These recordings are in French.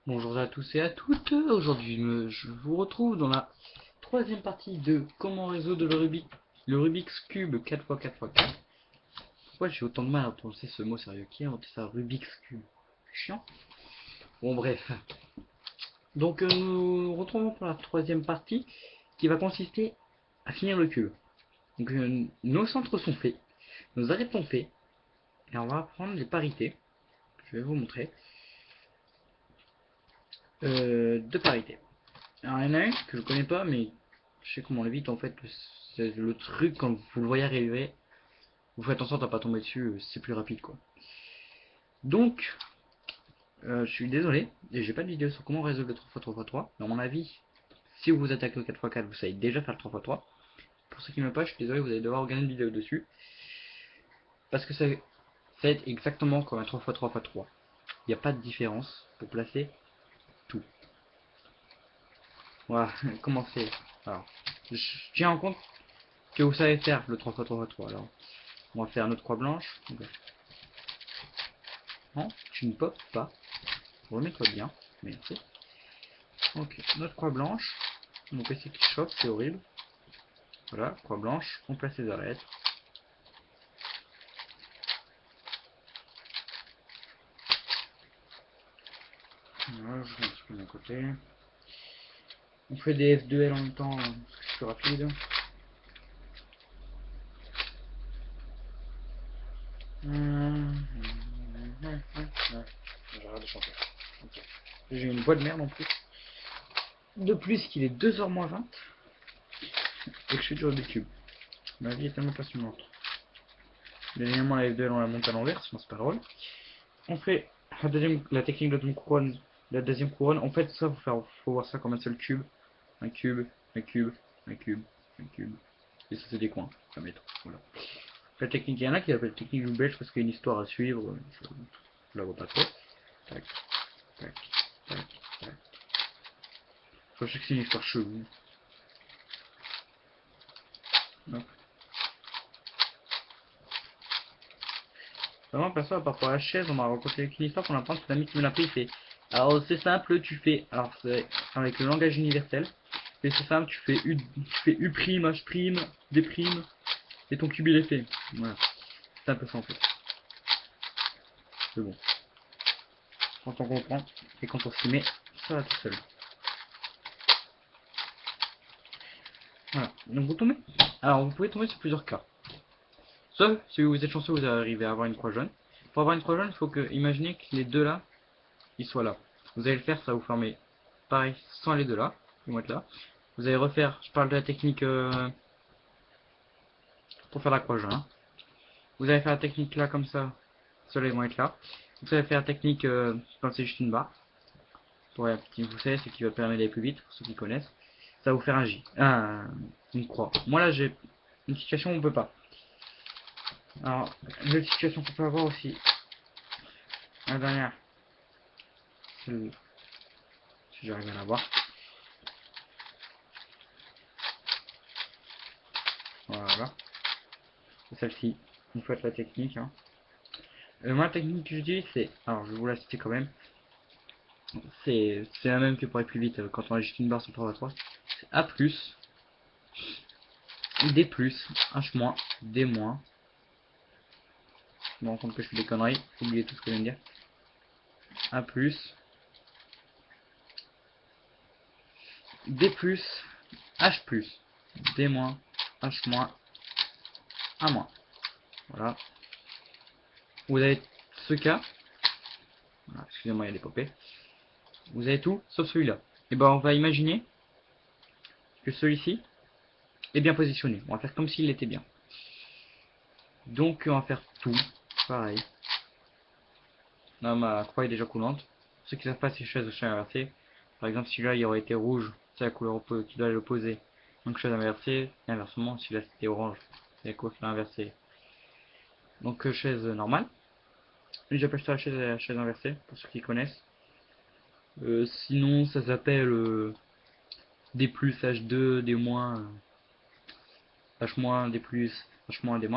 Bonjour à tous et à toutes. Aujourd'hui, je vous retrouve dans la troisième partie de comment résoudre le Rubik's Cube 4x4x4. Pourquoi j'ai autant de mal à prononcer ce mot sérieux? Qui a inventé ça? Rubik's Cube. Chiant. Bon, bref. Donc, nous nous retrouvons pour la troisième partie qui va consister à finir le cube. Donc, nos centres sont faits, nos arrêts sont faits, et on va prendre les parités. Je vais vous montrer. De parités. Alors, il y en a une que je connais pas, mais je sais comment on l'évite en fait. C'est le truc, quand vous le voyez arriver, vous faites en sorte à pas tomber dessus, c'est plus rapide quoi. Donc, je suis désolé, j'ai pas de vidéo sur comment résoudre le 3x3x3. Dans mon avis, si vous vous attaquez au 4x4, vous savez déjà faire le 3x3. Pour ceux qui ne le pas, je suis désolé, vous allez devoir regarder une vidéo dessus. Parce que ça va être exactement comme un 3x3x3. Il n'y a pas de différence pour placer tout. Voilà, comment c'est. Alors, je tiens en compte que vous savez faire le 3x3x3. Alors, on va faire notre croix blanche. Non, tu ne popes pas. Remets-toi bien. Merci. Ok, notre croix blanche. Mon PC qui chauffe, c'est horrible. Voilà, croix blanche. On place les arêtes. Voilà, je mets un petit peu de mon côté. On fait des F2L en même temps, c'est plus rapide. J'arrête de chanter. Okay. J'ai une voix de merde en plus. De plus qu'il est 2h moins 20 et que je suis sur YouTube. Ma vie est tellement passionnante. Bien évidemment, la F2L on la monte à l'envers, sinon c'est pas drôle. On fait la technique de deuxième couronne. La deuxième couronne, en fait, ça, faut voir ça comme un seul cube. Un cube, un cube, un cube, un cube. Et ça, c'est des coins à mettre. Voilà. La technique, il y en a qui l'appellent technique du belge parce qu'il y a une histoire à suivre. Je la vois pas trop. Tac, tac, tac, tac. Je sais que c'est une histoire chelou. Hop. Vraiment, perso, par rapport à la chaise, on m'a raconté une histoire qu'on apprend, c'est l'ami qui me l'a pris, c'est. Alors, c'est simple, tu fais. Alors, c'est avec le langage universel. Et c'est simple, tu fais U', H', D', et ton cube il est fait. Voilà. C'est un peu ça en fait. C'est bon. Quand on comprend, et quand on s'y met, ça va tout seul. Voilà. Donc vous tombez. Alors, vous pouvez tomber sur plusieurs cas. Sauf si vous êtes chanceux, vous arrivez à avoir une croix jaune. Pour avoir une croix jaune, il faut que, imaginez que les deux là, ils soient là. Vous allez le faire, ça va vous fermer pareil, sans les deux là. Ils vont être là. Vous allez refaire, je parle de la technique pour faire la croix jaune. Hein. Vous allez faire la technique là comme ça, ceux-là ils vont être là. Vous allez faire la technique quand c'est juste une barre. Pour la petite, vous savez, c'est qui va permettre d'aller plus vite, pour ceux qui connaissent. Ça va vous faire un J. Une croix. Moi là j'ai une situation où on peut pas. Alors, une autre situation qu'on peut avoir aussi. La dernière. Si j'arrive à la voir. Voilà. C'est celle-ci. Vous faites la technique. Hein. Moi, la technique que j'utilise, c'est. Alors, je vais vous la citer quand même. C'est la même que pour aller plus vite quand on a juste une barre sur 3 à 3. C'est A, D, H-, D-. Je me rends compte que je fais des conneries. Oubliez tout ce que je viens de dire. A, D+, H+, D-, H-, A-. Voilà. Vous avez ce cas. Voilà, excusez-moi, il y a des popées. Vous avez tout, sauf celui-là. Et ben on va imaginer que celui-ci est bien positionné. On va faire comme s'il était bien. Donc on va faire tout. Pareil. Là, ma croix est déjà coulante. Pour ceux qui savent pas si chaise ou chaise inversée. Par exemple, si là il aurait été rouge, c'est la couleur qui doit l'opposer. Donc chaise inversée. Et inversement, si là c'était orange, c'est la couleur qui l'a inversée. Donc chaise normale. J'appelle ça la chaise inversée, pour ceux qui connaissent. Sinon, ça s'appelle D+, H2, D-, H-, D+, H-, D-.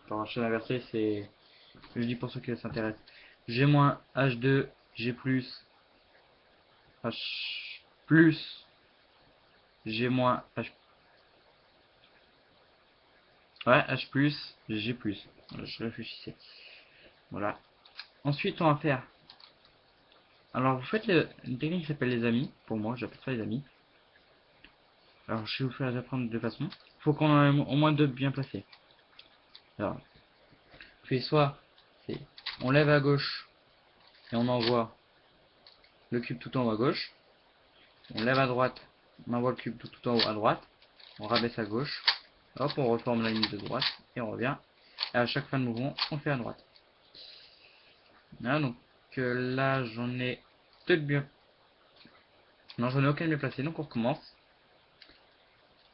Alors, chaîne inversée, c'est. Je dis pour ceux qui s'intéressent. G-, H2, G+, H plus G moins H. Ouais, H plus G plus. Je réfléchissais. Voilà. Ensuite, on va faire. Alors, vous faites une technique qui s'appelle les amis. Pour moi, j'appelle ça les amis. Alors, je vais vous faire les apprendre de deux façons. Il faut qu'on en ait au moins deux bien placés. Alors, puis soit on lève à gauche et on envoie le cube tout en haut à gauche. On lève à droite, on envoie le cube tout en haut à droite. On rabaisse à gauche. Hop, on reforme la ligne de droite et on revient. Et à chaque fin de mouvement, on fait à droite. Voilà, donc là, j'en ai peut-être bien. Non, j'en ai aucun bien placé, donc on recommence.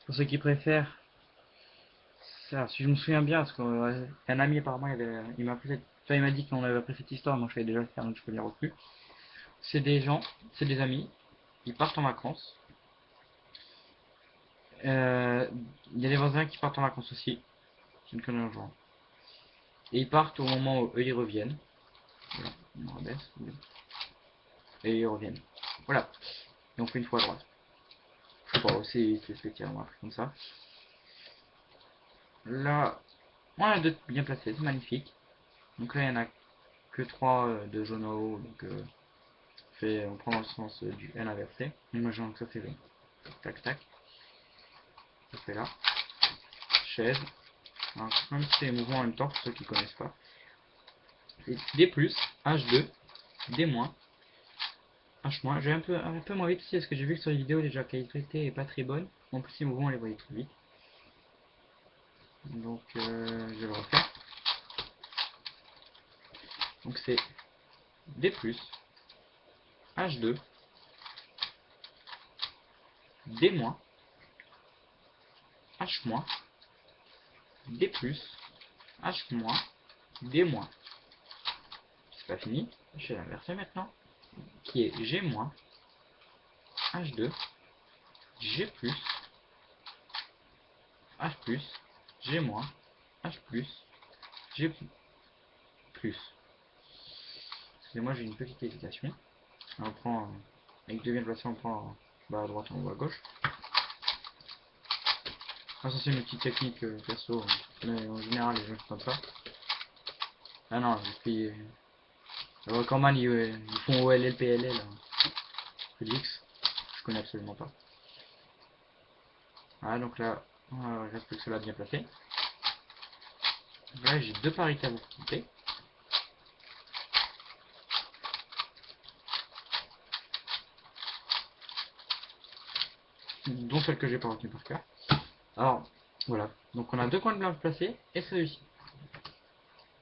Pour ceux qui préfèrent, ça, si je me souviens bien, parce qu'un ami apparemment, il m'a il m'a dit qu'on avait appris cette histoire, moi je savais déjà le faire, donc je peux lire au plus. C'est des gens, c'est des amis, ils partent en vacances. Il y a des voisins qui partent en vacances aussi, je ne connais un genre. Et ils partent au moment où eux ils reviennent. Voilà, on rabaisse, et ils reviennent. Voilà, et on fait une fois à droite. Je sais pas, c'est spécialement appris comme ça. Là, on a deux bien placés, c'est magnifique. Donc là, il n'y en a que 3 de jaune en haut, donc on prend dans le sens du N inversé. Imaginons que ça fait tac tac. Ça fait là. Chaise. Alors, même si c'est les mouvements en même temps, pour ceux qui ne connaissent pas. C'est D+, H2, D-, H-. J'ai un peu moins vite aussi parce que j'ai vu que sur les vidéos, déjà, la qualité est pas très bonne. En plus, les mouvements, on les voyait trop vite. Donc, je vais le refaire. Donc, c'est D+, H2, D-, H-, D+, H-, D-. C'est pas fini, je vais l'inverser maintenant. Qui est G-, H2, G+, H+, G-, H+, G+. Excusez-moi, j'ai une petite hésitation. On prend, avec deux bien placés, on prend bas à droite, en haut à gauche. Ah, ça c'est une petite technique perso, mais en général les gens font pas. Ah non, et puis le recordman ils font OLL, PLL, Félix, je connais absolument pas. Voilà, donc là, il reste plus que cela bien placé. Là, j'ai deux parités à vous présenter. Dont celle que j'ai pas retenue par cœur. Alors, voilà. Donc on a deux coins de blanc placés et celui-ci.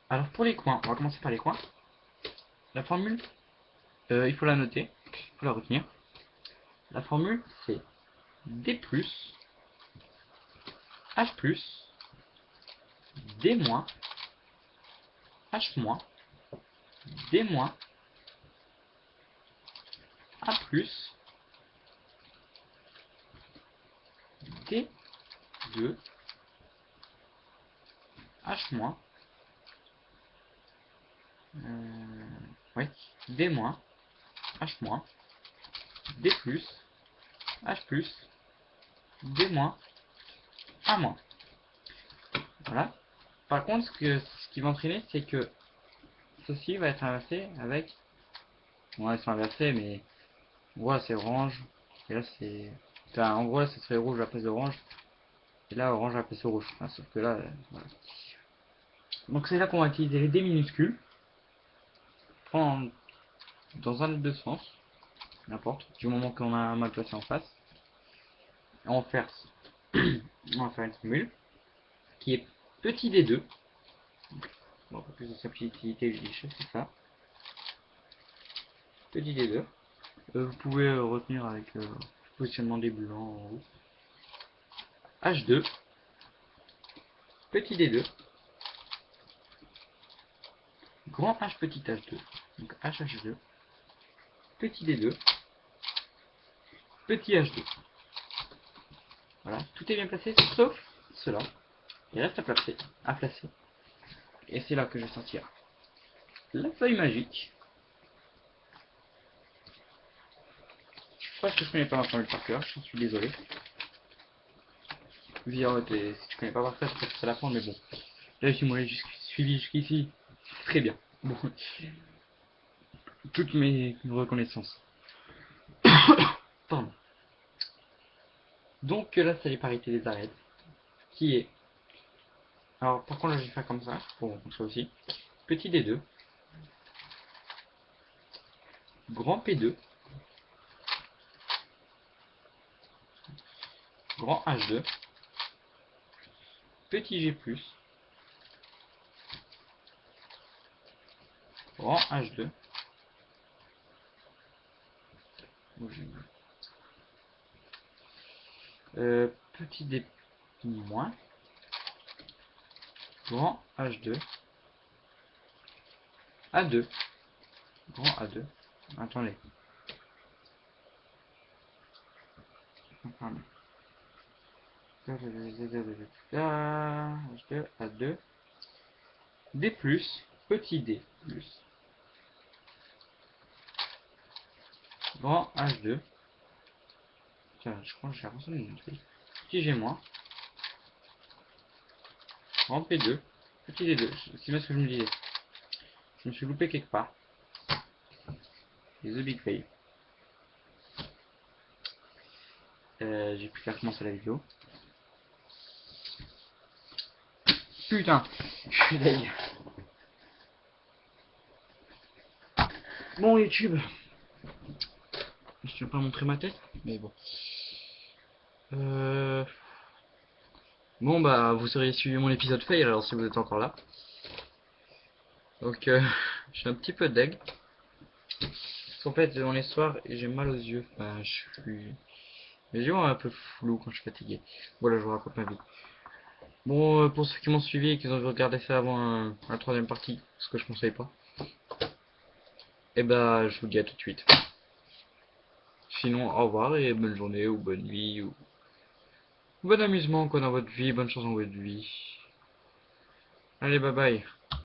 Alors pour les coins, on va commencer par les coins. La formule, il faut la noter, il faut la retenir. La formule, c'est D+, H+, D-, H-, D-, A+, D2, H-, oui, D-, H-, D+, H+, D-, A-. Voilà. Par contre, ce qui va entraîner, c'est que ceci va être inversé avec... Bon, ils sont inversés, mais... En gros, là, c'est orange. Et là, c'est... Enfin, en gros, là, ce serait rouge à la place d'orange. Et là, orange à la place de rouge. Enfin, sauf que là, voilà. Donc, c'est là qu'on va utiliser les dés minuscules. Prendre dans un des deux sens. N'importe. Du moment qu'on a un mal placé en face. Et on va faire... on va faire une formule qui est petit d2. Bon, pour plus de simplicité, je dis c'est ça. Petit d2. Vous pouvez retenir avec le positionnement des blancs en haut. H2. Petit d2. Grand H petit h2. Donc HH2. Petit d2. Petit h2. Voilà, tout est bien placé sauf cela. Il reste à placer. Et c'est là que je vais sortir la feuille magique. crois que je connais pas entendu par cœur, je suis désolé. Si tu connais pas par cœur, c'est peut-être à la fin, mais bon. Là, si moi j'ai suivi jusqu'ici, très bien. Bon. Toutes mes reconnaissances. Pardon. Donc là, c'est les parités des arêtes. Qui est... Alors, par contre, là, je vais faire comme ça, pour montrer aussi. Petit D2. Grand P2. Grand H2. Petit G+. Grand H2. Petit D-, grand H2, A2, grand A2, attendez, H2, A2, D+, petit D+, grand H2, tiens, je crois que j'ai avancé une truc, petit G-, grand P2, petit D2, c'est bien ce que je me disais, je me suis loupé quelque part, et The Big Fail. J'ai plus qu'à commencer la vidéo. Putain, je suis deg. Bon YouTube, je ne vais pas montrer ma tête, mais bon. Bon bah vous auriez suivi mon épisode fail alors si vous êtes encore là. Donc je suis un petit peu deg. Parce qu'en fait on est soir et j'ai mal aux yeux. Enfin je suis... mes yeux ont un peu flou quand je suis fatigué. Voilà, je vous raconte ma vie. Bon pour ceux qui m'ont suivi et qui ont regardé ça avant la troisième partie, ce que je conseille pas. Et bah je vous dis à tout de suite. Sinon au revoir et bonne journée ou bonne nuit ou bon amusement quoi dans votre vie, bonne chance dans votre vie. Allez bye bye.